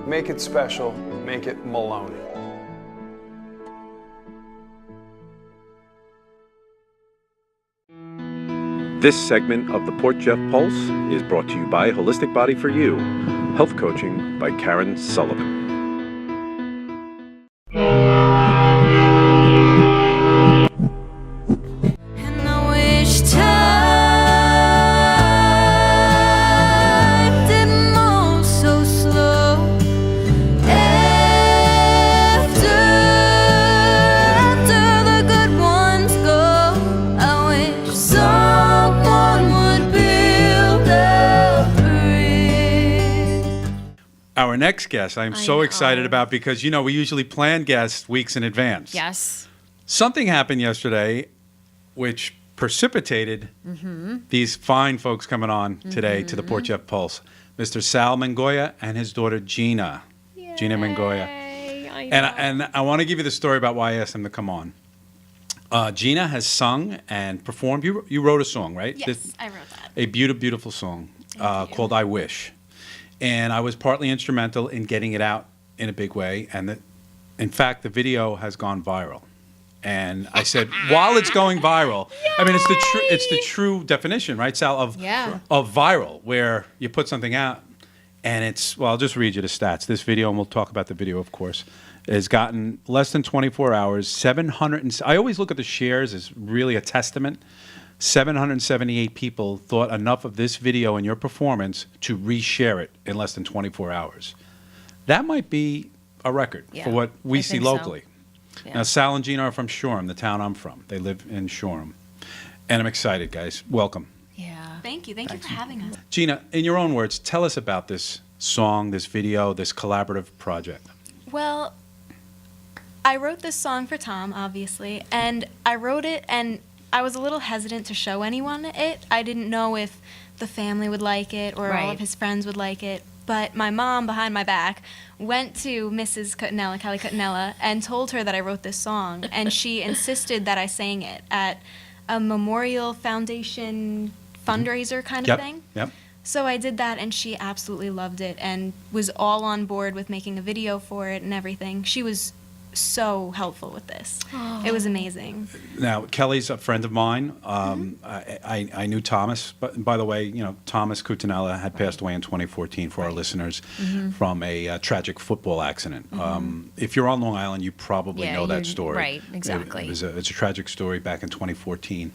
Make it special. Make it Maloney. This segment of the Port Jeff Pulse is brought to you by Holistic Body for You, health coaching by Karen Sullivan. And I wish time didn't move so slow. After the good ones go, I wish someone would build a bridge. Our next guest, I'm so excited about because, you know, we usually plan guests weeks in advance. Yes. Something happened yesterday which precipitated these fine folks coming on today to the Port Jeff Pulse. Mr. Sal Mingoia and his daughter Gina. Gina Mingoia. And I want to give you the story about why I asked them to come on. Gina has sung and performed. You wrote a song, right? Yes, I wrote that. A beautiful song called I Wish. And I was partly instrumental in getting it out in a big way. And in fact, the video has gone viral. And I said, while it's going viral, I mean, it's the true definition, right, Sal, of viral, where you put something out and it's, well, I'll just read you the stats. This video, and we'll talk about the video, of course, has gotten less than 24 hours, 700, I always look at the shares as really a testament. 778 people thought enough of this video and your performance to reshare it in less than 24 hours. That might be a record for what we see locally. So. Now, Sal and Gina are from Shoreham, the town I'm from. They live in Shoreham. And I'm excited, guys. Welcome. Yeah. Thank you. Thank you for having us. Gina, in your own words, tell us about this song, this video, this collaborative project. Well, I wrote this song for Tom, obviously, and I wrote it and I was a little hesitant to show anyone it. I didn't know if the family would like it or all of his friends would like it. But my mom, behind my back, went to Mrs. Cottonella, Callie Cottonella, and told her that I wrote this song. And she insisted that I sang it at a Memorial Foundation fundraiser kind of thing. Yep. So I did that, and she absolutely loved it and was all on board with making a video for it and everything. She was so helpful with this. It was amazing. Now, Kelly's a friend of mine. I knew Thomas, but by the way, you know, Thomas Cutinella had passed away in 2014 for our listeners from a tragic football accident. If you're on Long Island, you probably know that story. Right, exactly. It's a tragic story back in 2014.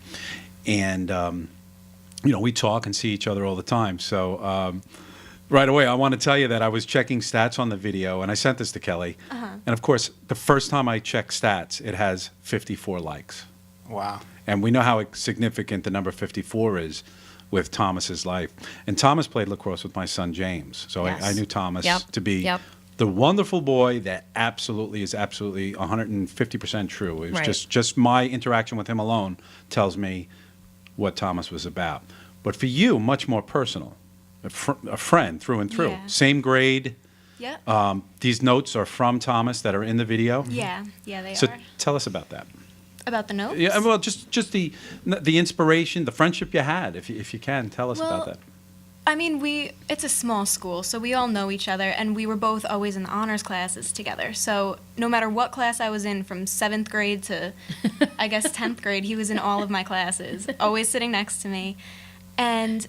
And, you know, we talk and see each other all the time. So right away, I want to tell you that I was checking stats on the video, and I sent this to Kelly. And, of course, the first time I checked stats, it has 54 likes. Wow. And we know how significant the number 54 is with Thomas's life. And Thomas played lacrosse with my son, James. So I knew Thomas to be the wonderful boy that absolutely is 150% true. It was just my interaction with him alone tells me what Thomas was about. But for you, much more personal. A friend through and through. Same grade. Yep. These notes are from Thomas that are in the video. Yeah, they So are. tell us about that. About the notes? Yeah, well, just the inspiration, the friendship you had, if you can, tell us about that. I mean, it's a small school, so we all know each other, and we were both always in honors classes together. So no matter what class I was in, from 7th grade to, I guess, 10th grade, he was in all of my classes, always sitting next to me. And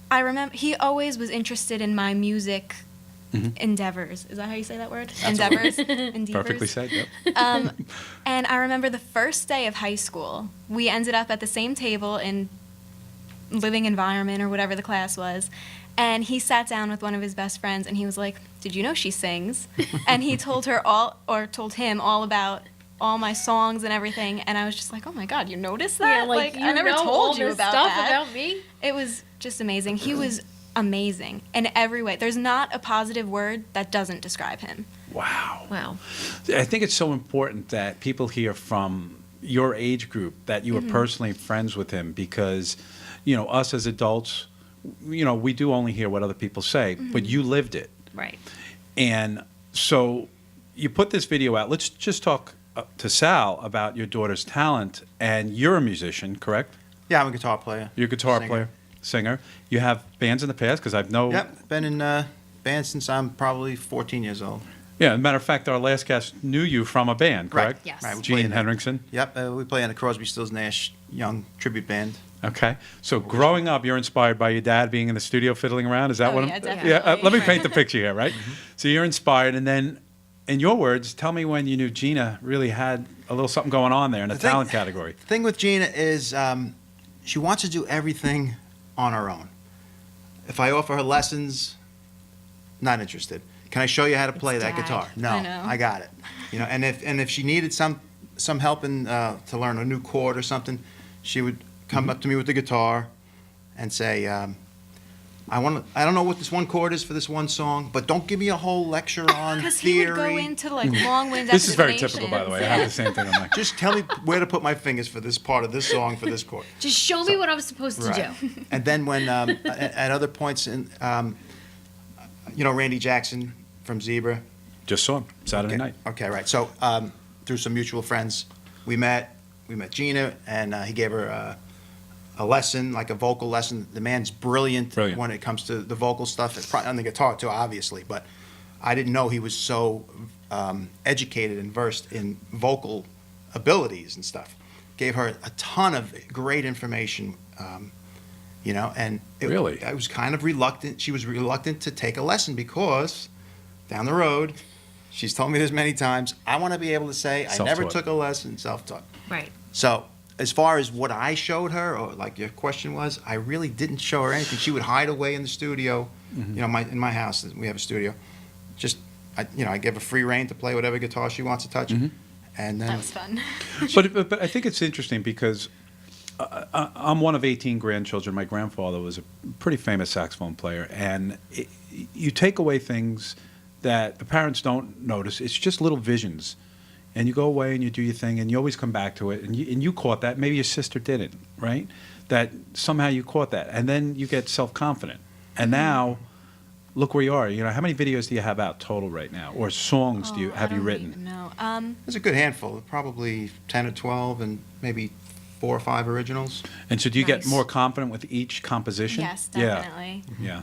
I remember he always was interested in my music endeavors. Is that how you say that word? Endeavors? Endeavors. Perfectly said, yep. And I remember the first day of high school, we ended up at the same table in living environment or whatever the class was, and he sat down with one of his best friends and he was like, "Did you know she sings?" And he told him all about all my songs and everything, and I was just like, "Oh my God, you noticed that? Yeah, like I never told you about stuff that." about me. It was just amazing. He was amazing in every way. There's not a positive word that doesn't describe him. Wow. I think it's so important that people hear from your age group that you were personally friends with him, because, you know, us as adults, you know, we do only hear what other people say, but you lived it. Right. And so you put this video out. Let's just talk to Sal about your daughter's talent. And you're a musician, correct? Yeah, I'm a guitar player. You're a guitar player, singer. You have bands in the past, because I've known. Yep, been in band since I'm probably 14 years old. Yeah, as a matter of fact, our last guest knew you from a band, correct? Yes. Right, we play Gene in a- Henriksen. Yep, we play in the Crosby, Stills, Nash Young tribute band. Okay. So growing up, you're inspired by your dad being in the studio fiddling around. Is that Oh, what? yeah, Yeah. definitely. Let me paint the picture here, right? So you're inspired, and then, in your words, tell me when you knew Gina really had a little something going on there in the The thing- talent category. The thing with Gina is she wants to do everything on her own. If I offer her lessons, not interested. Can I show you how to play that Dad. guitar? No, I know. I got it. You know, and if she needed some help in to learn a new chord or something, she would come up to me with the guitar and say, I don't know what this one chord is for this one song, but don't give me a whole lecture on Because theory. he would go into like long-winded This is very typical, by the way. I have the explanations. same thing. I'm like, Just tell me where to put my fingers for this part of this song for this chord. Just show me what I'm supposed to Right. do. And then when at other points in, Randy Jackson from Zebra. just saw him Saturday Okay. night. Okay, right. So through some mutual friends, we met Gina, and he gave her a lesson, like a vocal lesson. The man's brilliant, Brilliant. when it comes to the vocal stuff. It's probably on the guitar too, obviously, but I didn't know he was so educated and versed in vocal abilities and stuff. Gave her a ton of great information, and Really? I was kind of reluctant. She was reluctant to take a lesson because down the road, she's told me this many times, I want to be able to say, I never Self-taught. took a lesson, self-taught. Right. So as far as what I showed her, or like your question was, I really didn't show her anything. She would hide away in the studio, in my house. We have a studio. Just, I give her free rein to play whatever guitar she wants to touch. And then That was fun. But I think it's interesting because I'm one of 18 grandchildren. My grandfather was a pretty famous saxophone player, and you take away things that the parents don't notice. It's just little visions, and you go away and you do your thing, and you always come back to it. And you caught that. Maybe your sister didn't, right? That somehow you caught that, and then you get self-confident. And now, look where you are. How many videos do you have out total right now, or songs have you written? No. there's a good handful, probably 10 or 12, and maybe 4 or 5 originals. And so do you get Nice. more confident with each composition? Yes, Yeah. definitely. Yeah.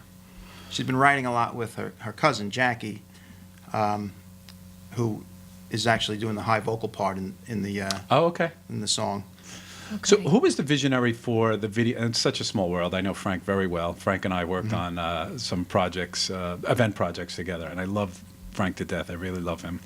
She's been writing a lot with her cousin, Jackie, who is actually doing the high vocal part in Oh, okay. the song. So who was the visionary for the video? And it's such a small world. I know Frank very well. Frank and I worked on some projects, event projects together, and I love Frank to death. I really love him.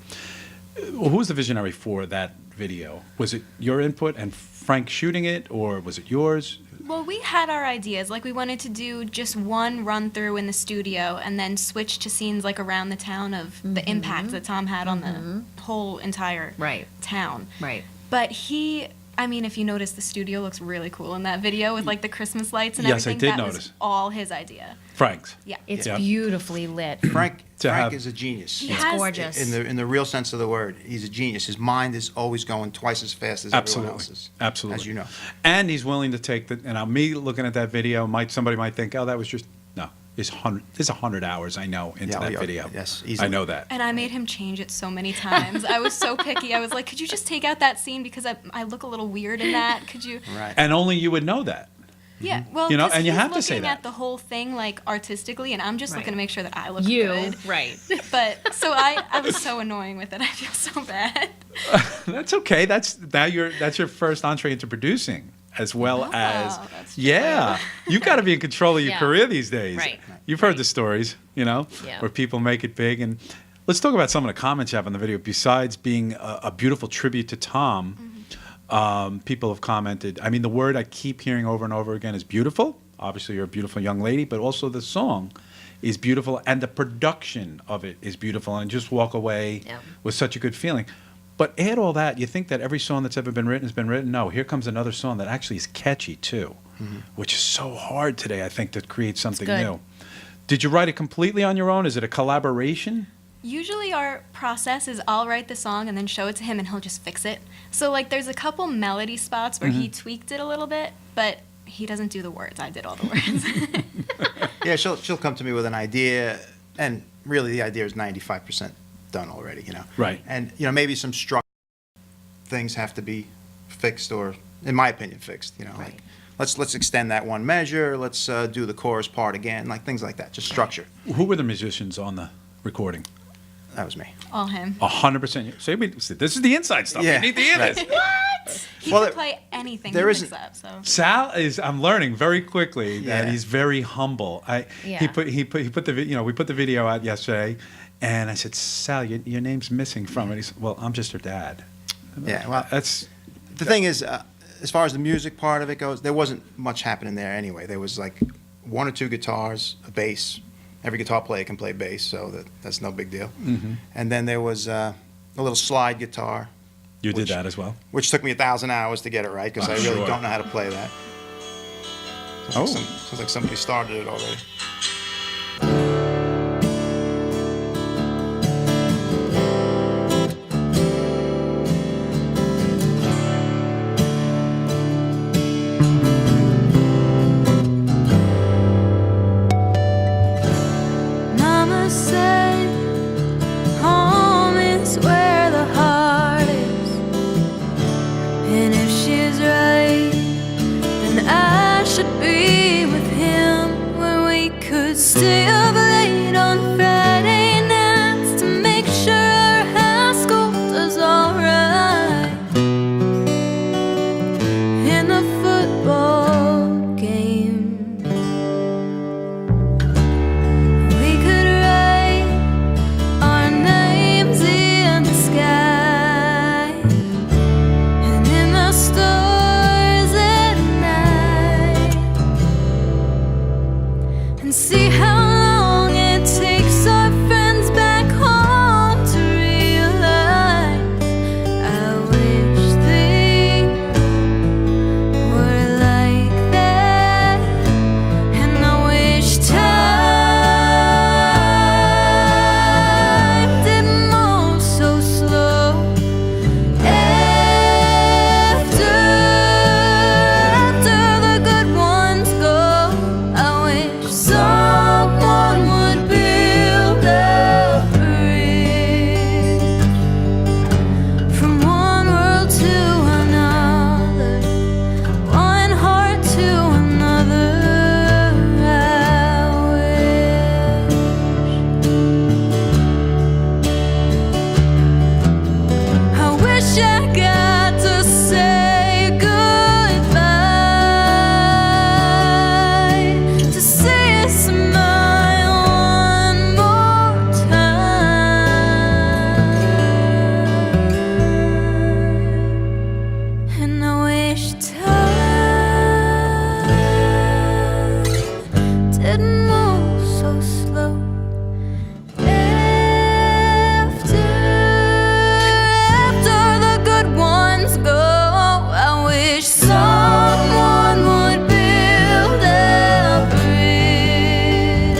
Who was the visionary for that video? Was it your input and Frank shooting it, or was it yours? Well, we had our ideas. Like, we wanted to do just one run through in the studio and then switch to scenes like around the town of the impact that Tom had on the whole entire Right. town. Right. But if you notice, the studio looks really cool in that video with like the Christmas lights and Yes, I everything. did That notice. was all his idea. Frank's. Yeah. It's Yeah. beautifully lit. Frank To have- is a genius. He It's has- gorgeous. In the real sense of the word, he's a genius. His mind is always going twice as fast as everyone Absolutely. else's. Absolutely. As you know. And he's willing to take me looking at that video, somebody might think, oh, that was just, no. There's 100 hours, I know, into Yeah, that yeah, video. yes, I easily. know that. And I made him change it so many times. I was so picky. I was like, could you just take out that scene because I look a little weird in that? Could you? Right. And only you would know that. Yeah, well, You know, 'cause and you he's have to say looking that. at the whole thing like artistically, and I'm just Right. looking to make sure that I look You. good. Right. But so I was so annoying with it. I feel so bad. That's okay. That's your first entree into producing, as well Oh, as that's true. yeah. You got to be in control of your Yeah. career these days. Right. You've heard the stories, Yeah. where people make it big. And let's talk about some of the comments you have on the video. Besides being a beautiful tribute to Tom, people have commented. I mean, the word I keep hearing over and over again is beautiful. Obviously, you're a beautiful young lady, but also the song is beautiful, and the production of it is beautiful, and just walk away Yeah. with such a good feeling. But add all that, you think that every song that's ever been written has been written? No, here comes another song that actually is catchy too, which is so hard today, I think, to create something good. new. Did you write it completely on your own? Is it a collaboration? Usually our process is I'll write the song and then show it to him and he'll just fix it. So like there's a couple melody spots where he tweaked it a little bit, but he doesn't do the words. I did all the words. Yeah, she'll come to me with an idea, and really the idea is 95% done already, Right. And, maybe some structure things have to be fixed, or, in my opinion, fixed, like let's extend that one measure. Let's do the chorus part again, like things like that. Just structure. Who were the musicians on the recording? That was me. All him. 100%. See, this is the inside stuff. Yeah, You need to hear right. this. He Well, can play anything there he isn't- picks up. So Sal is. I'm learning very quickly that Yeah. he's very humble. Yeah. He put the we put the video out yesterday, and I said, Sal, your name's missing from it. He said, well, I'm just her dad. Yeah, well, That's the thing is, as far as the music part of it goes, there wasn't much happening there anyway. There was like one or two guitars, a bass. Every guitar player can play bass, so that's no big deal. Mm-hmm. And then there was a little slide guitar, you did which- that as well. which took me 1,000 hours to get it right because I really Sure. don't know how to play that. Oh. Sounds like somebody started it already. Mama said home is where the heart is, and if she's right, then I should be with him where we could stay up late on Friday nights to make sure our high school does alright in the football game. We could write our names in the sky and in the stars at night, and see how long it takes our friends back home to realize. I wish they were like that, and I wish time didn't move so slow. After the good ones go, I wish someone would build a bridge from one world to another, one heart to another. I wish I got to say goodbye, to see a smile one more time, and I wish time didn't move so slow. After the good ones go, I wish someone would build a bridge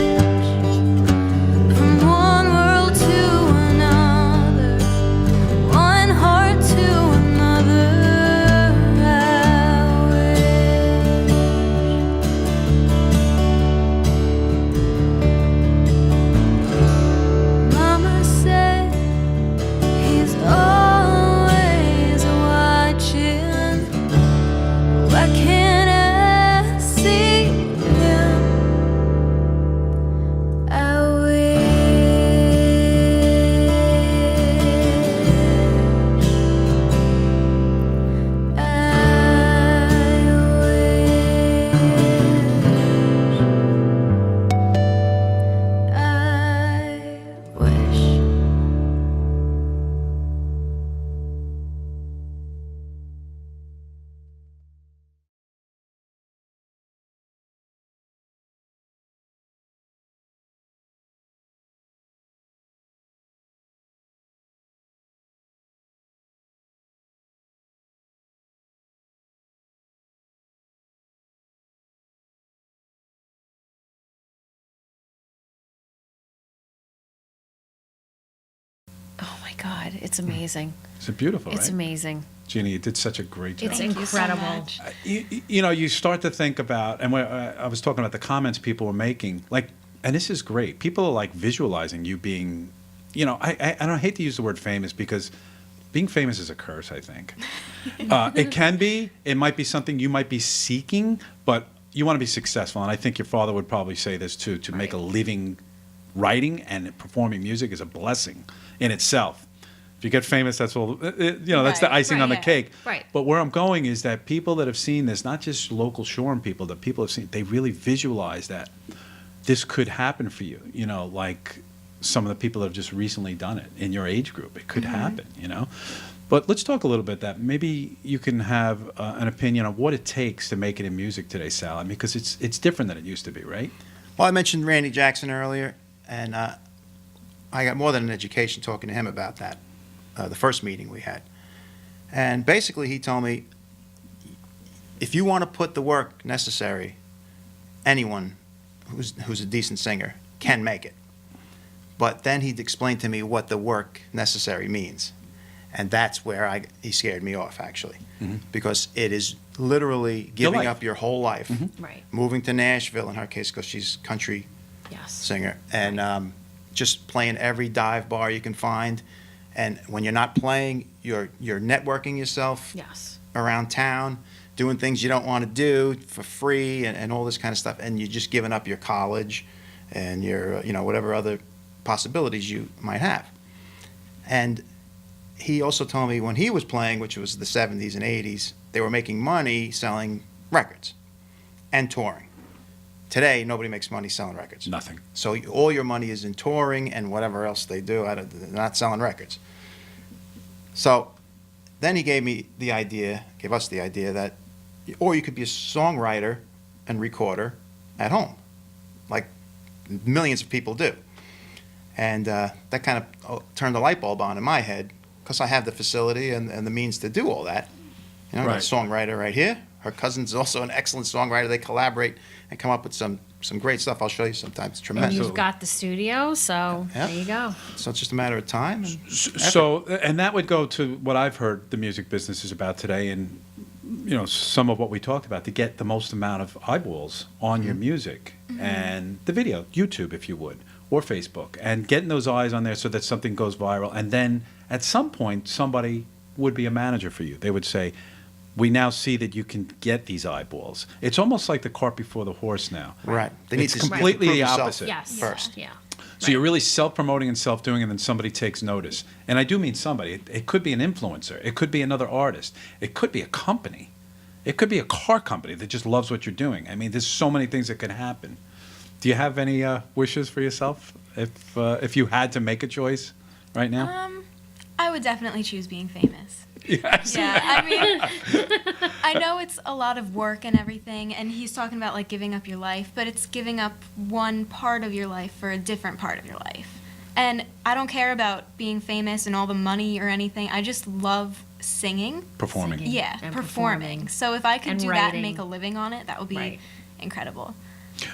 from one world to another, one heart to another. Mama said he's always watching. Why can't I see him? I wish. Oh my God, it's amazing. It's beautiful, It's right? amazing. Gina, you did such a great job. It's Thank you so incredible. much. You know, you start to think about, and I was talking about the comments people were making, like, and this is great. People are like visualizing you being, you know, I don't hate to use the word famous because being famous is a curse, I think. It can be. It might be something you might be seeking, but you want to be successful. And I think your father would probably say this too. To make a living writing and performing music is a blessing in itself. If you get famous, that's all. That's the icing on the cake. Right. But where I'm going is that people that have seen this, not just local Shoreham people, that people have seen, they really visualize that this could happen for you. Like some of the people that have just recently done it in your age group. It could happen. But let's talk a little bit that maybe you can have an opinion on what it takes to make it in music today, Sal. I mean, because it's different than it used to be, right? Well, I mentioned Randy Jackson earlier, and I got more than an education talking to him about that, the first meeting we had. And basically he told me, if you want to put the work necessary, anyone who's a decent singer can make it. But then he'd explain to me what the work necessary means. And that's where he scared me off, actually. Because it is literally giving up your whole life. Right. Moving to Nashville, in her case, because she's country singer. And just playing every dive bar you can find. And when you're not playing, you're networking yourself around town, doing things you don't want to do for free and all this kind of stuff. And you're just giving up your college and your, whatever other possibilities you might have. And he also told me when he was playing, which was the 70s and 80s, they were making money selling records and touring. Today, nobody makes money selling records. Nothing. So all your money is in touring and whatever else they do. They're not selling records. So then he gave us the idea that, or you could be a songwriter and recorder at home, like millions of people do. And that kind of turned the light bulb on in my head, because I have the facility and the means to do all that. I've got a songwriter right here. Her cousin's also an excellent songwriter. They collaborate and come up with some great stuff. I'll show you sometime. It's tremendous. And you've got the studio, so there you go. So it's just a matter of time. And that would go to what I've heard the music business is about today, and some of what we talked about, to get the most amount of eyeballs on your music and the video, YouTube, if you would, or Facebook, and getting those eyes on there so that something goes viral. And then at some point, somebody would be a manager for you. They would say, we now see that you can get these eyeballs. It's almost like the cart before the horse now. Right. They need It's to completely prove the yourself opposite. first. Yeah. So you're really self-promoting and self-doing, and then somebody takes notice. And I do mean somebody. It could be an influencer. It could be another artist. It could be a company. It could be a car company that just loves what you're doing. I mean, there's so many things that could happen. Do you have any wishes for yourself if you had to make a choice right now? I would definitely choose being famous. Yes. Yeah, I mean, I know it's a lot of work and everything, and he's talking about, like, giving up your life, but it's giving up one part of your life for a different part of your life. And I don't care about being famous and all the money or anything. I just love singing. Performing. Yeah, And performing. So if I could and do that writing. and make a living on it, that would be Right. incredible.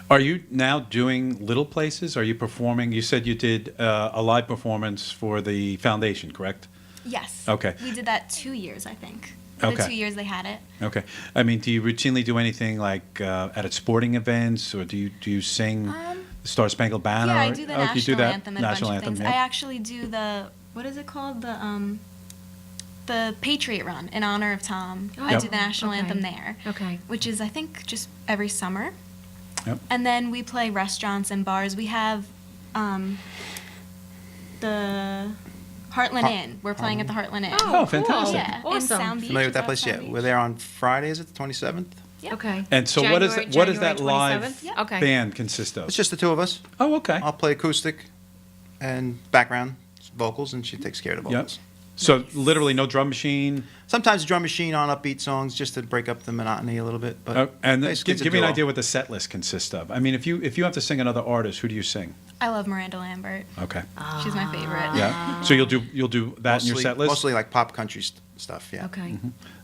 Are you now doing little places? Are you performing? You said you did a live performance for the foundation, correct? Yes. Okay. We did that 2 years, I think. Okay. The 2 years they had it. Okay. I mean, do you routinely do anything like at sporting events, or do you sing the Star Spangled Banner? Yeah, I do the Oh, you national do that? anthem and National a bunch of anthem, things. yeah. I actually do what is it called? The Patriot Run in honor of Tom. I Yep. do the national Okay. anthem there. Okay. Which is, I think, just every summer. Yep. And then we play restaurants and bars. We have the Heartland Inn. We're playing at the Heartland Inn. Oh, fantastic. Yeah, in Awesome. Sound Beach. Familiar with that above place? Sound Yeah. Beach. We're there on Friday, is it, the 27th? Okay. And so what is January that live 27th? Yep. Okay. band consist of? It's just the two of us. Oh, okay. I'll play acoustic and background vocals, and she takes care of the Yep. vocals. So literally no drum machine. Sometimes a drum machine on upbeat songs just to break up the monotony a little bit. But And basically it's a give me an duo. idea what the set list consists of. I mean, if you have to sing another artist, who do you sing? I love Miranda Lambert. Okay. She's my favorite. Yeah. So you'll do that in your set list. Mostly like pop country stuff, yeah. Okay.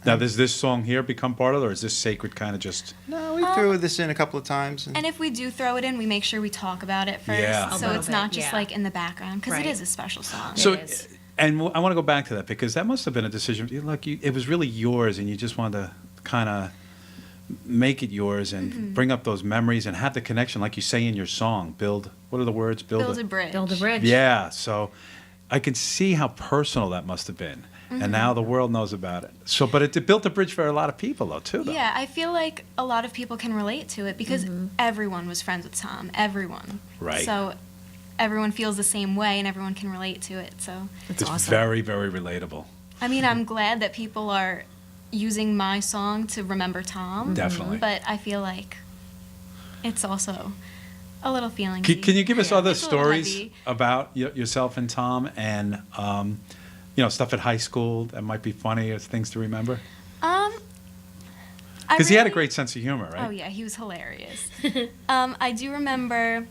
Now, does this song here become part of it, or is this sacred kind of just? No, we threw this in a couple of times. And if we do throw it in, we make sure we talk about it first. Yeah. A So little it's not bit, just yeah. like in the background, because Right. it is a special song. So, is. and I want to go back to that because that must have been a decision. Like it was really yours, and you just wanted to kind of make it yours and bring up those memories and have the connection, like you say in your song. Build. What are the words? Build a bridge. Build a bridge. Yeah. So, I can see how personal that must have been. And now the world knows about it. So, but it built a bridge for a lot of people, though, too. Though. Yeah, I feel like a lot of people can relate to it because everyone was friends with Tom. Everyone. Right. So everyone feels the same way and everyone can relate to it. So That's It's awesome. very, very relatable. I mean, I'm glad that people are using my song to remember Tom. Definitely. But I feel like it's also a little feeling. Can you give us other It's a little stories heavy. about yourself and Tom and, stuff at high school that might be funny or things to remember? Because he had a great sense of humor, right? Oh yeah, he was hilarious. I do remember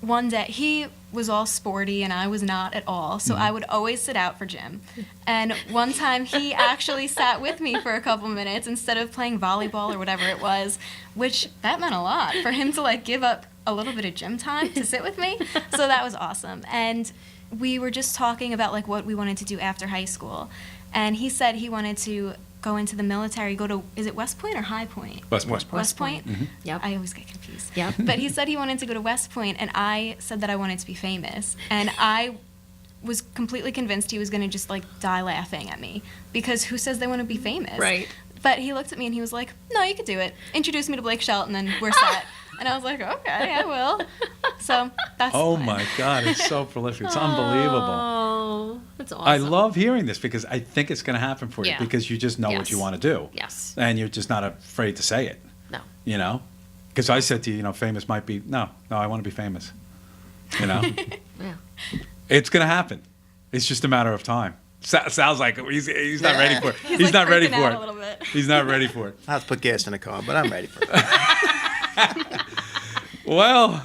one day he was all sporty and I was not at all, so I would always sit out for gym. And one time he actually sat with me for a couple minutes instead of playing volleyball or whatever it was, which that meant a lot for him to like give up a little bit of gym time to sit with me. So that was awesome. And we were just talking about like what we wanted to do after high school, and he said he wanted to go into the military, go to, is it West Point or High Point? West Point. West Point? Yep. I always get confused. Yep. But he said he wanted to go to West Point, and I said that I wanted to be famous. And I was completely convinced he was going to just like die laughing at me because who says they want to be famous? Right. But he looked at me and he was like, no, you could do it. Introduced me to Blake Shelton and we're set. And I was like, okay, I will. So that's Oh, the plan. my God. It's so prolific. It's unbelievable. Oh, that's awesome. I love hearing this because I think it's going to happen for you Yeah. because you just know what Yes. you want to do. Yes. And you're just not afraid to say it, No. you know? Because I said to you, famous might be, no, I want to be famous, you know? Yeah. It's going to happen. It's just a matter of time. Sounds like he's not ready for it. He's like not ready freaking for out it. a little bit. He's not ready for it. I'll have to put gas in the car, but I'm ready for it. Well,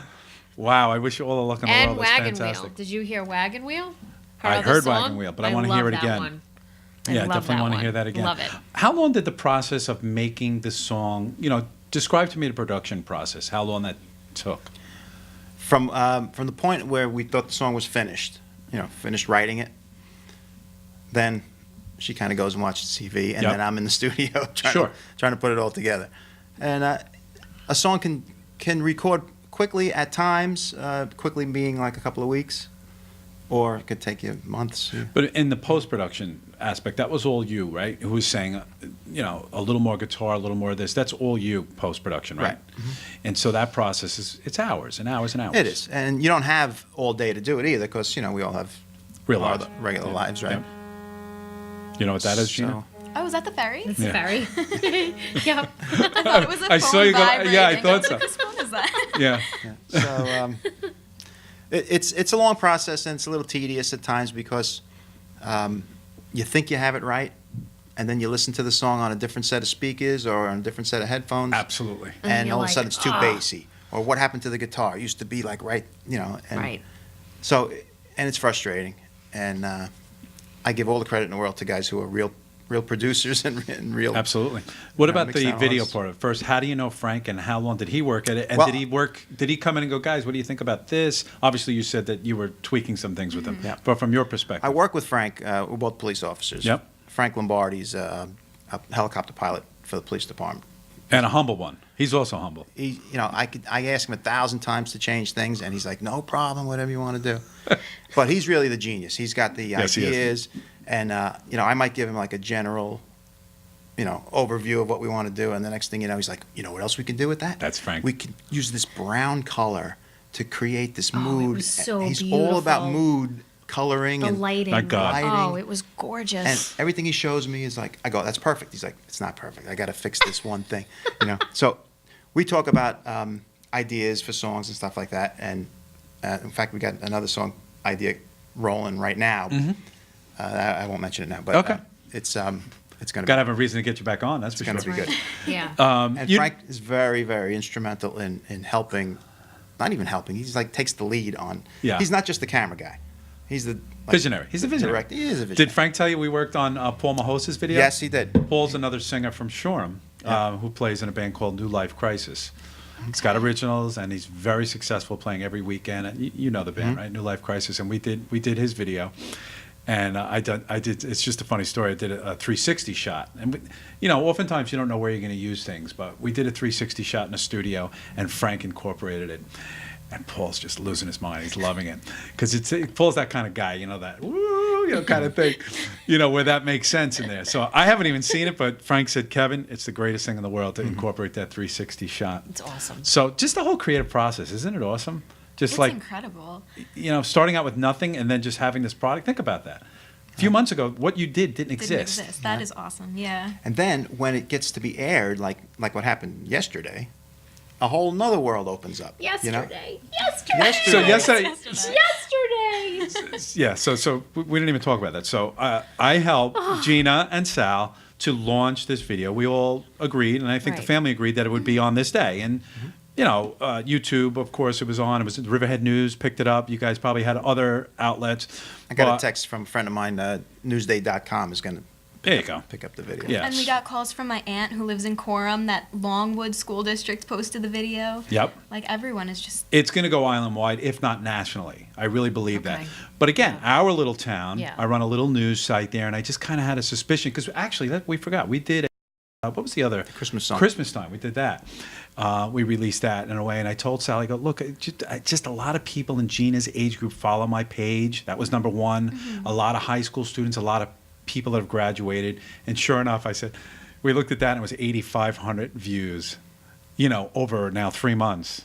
wow. I wish you all the luck in the And world. That's Wagon fantastic. Wheel. Did you hear Wagon Wheel? I of the heard song? Wagon Wheel, but I wanna hear love it that again. one. Yeah, I love definitely that want to one. hear that again. Love it. How long did the process of making the song, describe to me the production process, how long that took? From the point where we thought the song was finished, finished writing it, then she kind of goes and watches TV, and Yep. then I'm in the studio Sure. trying to put it all together. And a song can record quickly at times, quickly being like a couple of weeks, or it could take you months. But in the post-production aspect, that was all you, right? Who was saying, a little more guitar, a little more of this. That's all you post-production, right? Right. And so that process it's hours and hours and hours. It is, and you don't have all day to do it either, because we all have Real our lives. regular lives, right? Yep. You know what that is, Gina? Oh, was that the ferry? It's Yeah. very. Yep. I thought it was a I phone saw you go- vibrating. yeah, I thought was so. like, whose phone is that? Yeah. So it's a long process, and it's a little tedious at times because you think you have it right, and then you listen to the song on a different set of speakers or on a different set of headphones, Absolutely. and you're all of a like, sudden it's too "Ah." bassy. Or what happened to the guitar? It used to be like right, and Right. So, and it's frustrating, and I give all the credit in the world to guys who are real producers and real. Absolutely. What about mix the that video was- part of it? First, how do you know Frank, and how long did he work at it? And Well- did he come in and go, guys, what do you think about this? Obviously, you said that you were tweaking some things with him. Yeah. But from your perspective. I work with Frank. We're both police officers. Yep. Frank Lombardi's a helicopter pilot for the police department. And a humble one. He's also humble. He, I ask him 1,000 times to change things, and he's like, "No problem, whatever you want to do." But he's really the genius. He's got the Yes, he is. ideas, and I might give him like a general, overview of what we want to do, and the next thing you know, he's like, "You know what else we can do with that? That's Frank. We can use this brown color to create this Oh, it mood." was so He's all about beautiful. mood, coloring, The and lighting. Thank God. Oh, Lighting. it was gorgeous. and everything he shows me is like, I go, "That's perfect." He's like, "It's not perfect. I got to fix this one thing," So we talk about ideas for songs and stuff like that. And in fact, we got another song idea rolling right now. I won't mention it now, but Okay. it's going Got to to have a reason to get you back on, that's for going sure. to be good. yeah. And Frank is very, very instrumental in helping. Not even helping. He's like takes the lead on. Yeah. He's not just the camera guy. He's the Visionary. He's a visionary. Director. He is a visionary. Did Frank tell you we worked on Paul Mahos's video? Yes, he did. Paul's another singer from Shoreham who plays in a band called New Life Crisis. He's got originals, and he's very successful playing every weekend. And you know the band, right? New Life Crisis, and we did his video, and I did. It's just a funny story. I did a 360 shot, and oftentimes you don't know where you're going to use things, but we did a 360 shot in a studio, and Frank incorporated it. And Paul's just losing his mind. He's loving it because Paul's that kind of guy, that woo, kind of thing, where that makes sense in there. So I haven't even seen it, but Frank said, Kevin, it's the greatest thing in the world to incorporate that 360 shot. It's awesome. So just the whole creative process, isn't it awesome? Just It's like incredible. Starting out with nothing and then just having this product. Think about that. A few months ago, what you did didn't exist. Didn't exist. That is awesome. Yeah. And then when it gets to be aired, like what happened yesterday, a whole nother world opens up. Yesterday. So yesterday, Yesterday. yeah. So we didn't even talk about that. So I helped Gina and Sal to launch this video. We all agreed, and I think the Right. family agreed that it would be on this day. And YouTube, of course, it was on. It was Riverhead News picked it up. You guys probably had other outlets. I got But- a text from a friend of mine, Newsday.com is going to There you go. pick up the video. Yes. And we got calls from my aunt who lives in Coram that Longwood School District posted the video. Yep. Like everyone is just It's going to go island-wide, if not nationally. I really believe that. Okay. But again, our little town, Yeah. I run a little news site there, and I just kind of had a suspicion, because actually, we forgot. We did, what was the other? Christmas song. Christmas time. We did that. We released that in a way, and I told Sally, I go, look, just a lot of people in Gina's age group follow my page. That was number one. A lot of high school students, a lot of people that have graduated. And sure enough, I said, we looked at that, and it was 8,500 views, over now 3 months.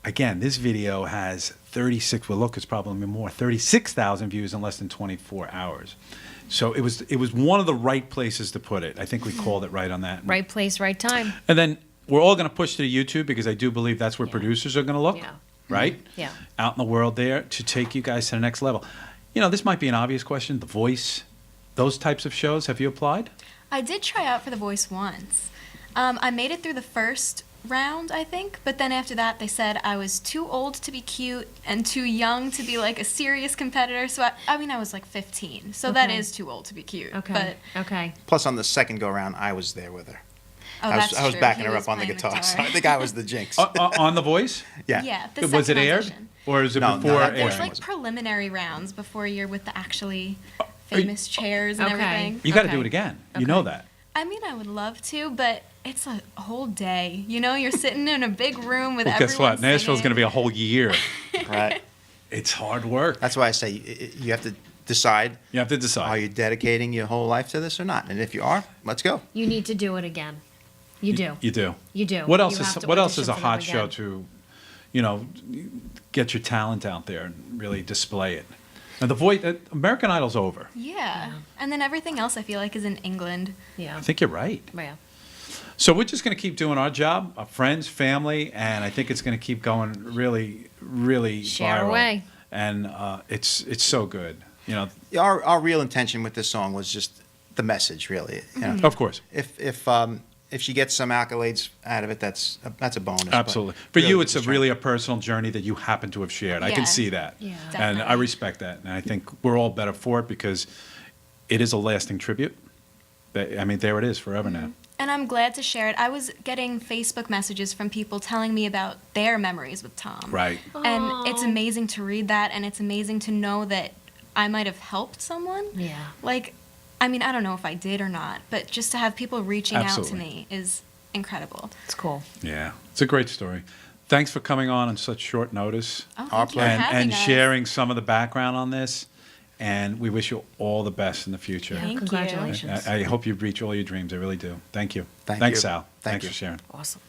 Again, this video has 36, well, look, it's probably more, 36,000 views in less than 24 hours. So it was one of the right places to put it. I think we called it right on that. Right place, right time. And then we're all going to push to YouTube, because I do believe that's where producers are going to look, Yeah. right? Yeah. Out in the world there to take you guys to the next level. This might be an obvious question. The Voice, those types of shows, have you applied? I did try out for The Voice once. I made it through the first round, I think, but then after that they said I was too old to be cute and too young to be like a serious competitor. So I was like 15, so that Okay. is too old to be cute. Okay. But Okay. Plus, on the second go-around, I was there with her. oh, I was, that's I was true. backing He her was up on the playing guitar, so I think I was the jinx. On The Voice? Yeah. Yeah, the Was it second aired? audition. Or is it No, no, before that- airing? There's like wasn't. preliminary rounds before you're with the actually you- famous chairs and Okay. everything. You got to Okay. do it again. You know that. I mean, I would love to, but it's a whole day. You're sitting in a big room with Well, everyone guess what? Nashville's going to be singing. a whole year. Right. It's hard work. That's why I say you have to decide, You have to are decide. you dedicating your whole life to this or not? And if you are, let's go. You need to do it again. You do. You do. You do. What else You is have to what else is audition a for them hot show again. to, get your talent out there and really display it? Now, The Voice, American Idol's over. Yeah. And then everything else I feel like is in England. Yeah. I think you're right. Yeah. So we're just going to keep doing our job, our friends, family, and I think it's going to keep going really, really Share viral. away. And it's so good. Our real intention with this song was just the message, really. Of course. If she gets some accolades out of it, that's a bonus. but Absolutely. For you, really it's just really a personal journey that you happen to have shared. I can Yeah. see that. Yeah. And I Definitely. respect that. And I think we're all better for it because it is a lasting tribute. I mean, there it is forever now. And I'm glad to share it. I was getting Facebook messages from people telling me about their memories with Tom. Right. And it's amazing to read that, and it's amazing to know that I might have helped someone. Yeah. Like, I mean, I don't know if I did or not, but just to have people reaching Absolutely. out to me is incredible. It's cool. Yeah. It's a great story. Thanks for coming on such short notice Oh, Our thank you for pleasure. having and us. sharing some of the background on this. And we wish you all the best in the future. Yeah. Thank you. Congratulations. I hope you reach all your dreams. I really do. Thank you. Thank Thanks, you. Sal. Thank Thanks you. for sharing. Awesome.